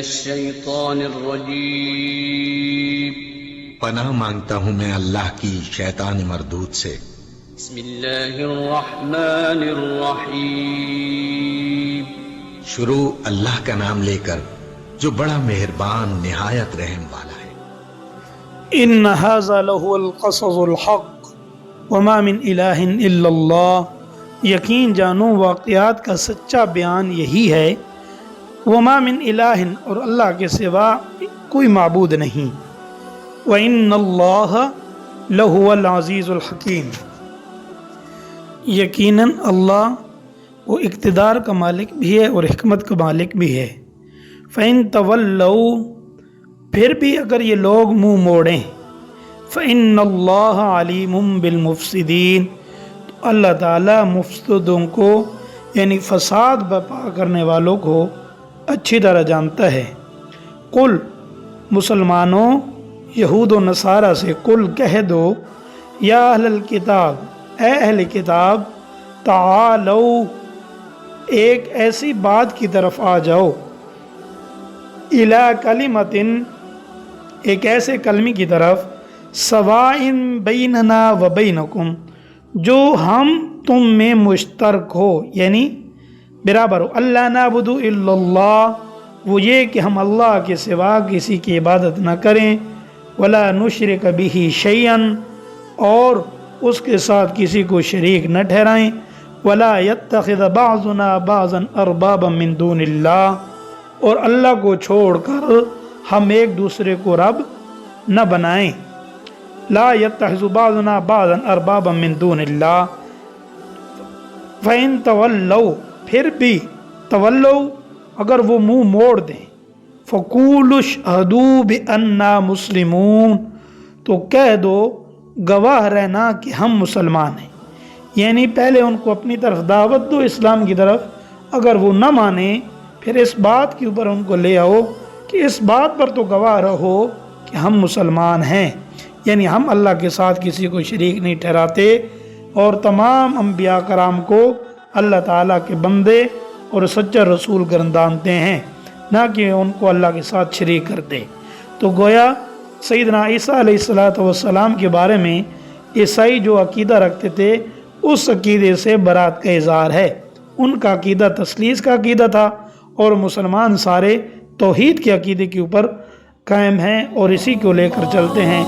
الشيطان الرجيم پناہ مانگتا ہوں میں اللہ کی شیطان مردود سے۔ بسم اللہ الرحمن الرحیم شروع اللہ کا نام لے کر جو بڑا مہربان نہایت رحم والا ہے۔ ان هذا لهو القصص الحق وما من الہ الا اللہ، یقین جانو واقعات کا سچا بیان یہی ہے، وما من الہ، اور اللہ کے سوا کوئی معبود نہیں، وان اللہ لهو العزیز الحکیم، یقیناً اللہ وہ اقتدار کا مالک بھی ہے اور حکمت کا مالک بھی ہے۔ فَإِن تَوَلَّوْا، پھر بھی اگر یہ لوگ منہ موڑیں، فَإِنَّ اللَّهَ عَلِيمٌ بِالْمُفْسِدِينَ، تو اللہ تعالیٰ مفسدوں کو یعنی فساد برپا کرنے والوں کو اچھی طرح جانتا ہے۔ قل، مسلمانوں یہود و نصارہ سے قل کہہ دو، یا اہل الکتاب، اے اہل کتاب، تعالو، ایک ایسی بات کی طرف آ جاؤ، الی کلمۃ، ایک ایسے کلمے کی طرف، سوائن بیننا و بینکم، جو ہم تم میں مشترک ہو یعنی برابر ہو، اللہ نعبد الا اللہ، وہ یہ کہ ہم اللہ کے سوا کسی کی عبادت نہ کریں، ولا نشرک بہ شیئا، اور اس کے ساتھ کسی کو شریک نہ ٹھہرائیں، ولا یتخذ بعضنا بعضا اربابا من دون اللہ، اور اللہ کو چھوڑ کر ہم ایک دوسرے کو رب نہ بنائیں، لا یتخذ بعضنا بعضا اربابا من دون اللہ۔ فَإِن تَوَلَّوْا، پھر بھی تولو، اگر وہ منہ موڑ دیں، فَقُولُوا اشْهَدُوا بِأَنَّا مُسْلِمُونَ، تو کہہ دو گواہ رہنا کہ ہم مسلمان ہیں، یعنی پہلے ان کو اپنی طرف دعوت دو اسلام کی طرف، اگر وہ نہ مانیں پھر اس بات کے اوپر ان کو لے آؤ کہ اس بات پر تو گواہ رہو کہ ہم مسلمان ہیں، یعنی ہم اللہ کے ساتھ کسی کو شریک نہیں ٹھہراتے، اور تمام انبیاء کرام کو اللہ تعالیٰ کے بندے اور سچا رسول گردانتے ہیں، نہ کہ ان کو اللہ کے ساتھ شریک کرتے۔ تو گویا سیدنا عیسیٰ علیہ السلام کے بارے میں عیسائی جو عقیدہ رکھتے تھے اس عقیدے سے برات کا اظہار ہے، ان کا عقیدہ تثلیث کا عقیدہ تھا، اور مسلمان سارے توحید کے عقیدے کے اوپر قائم ہیں اور اسی کو لے کر چلتے ہیں۔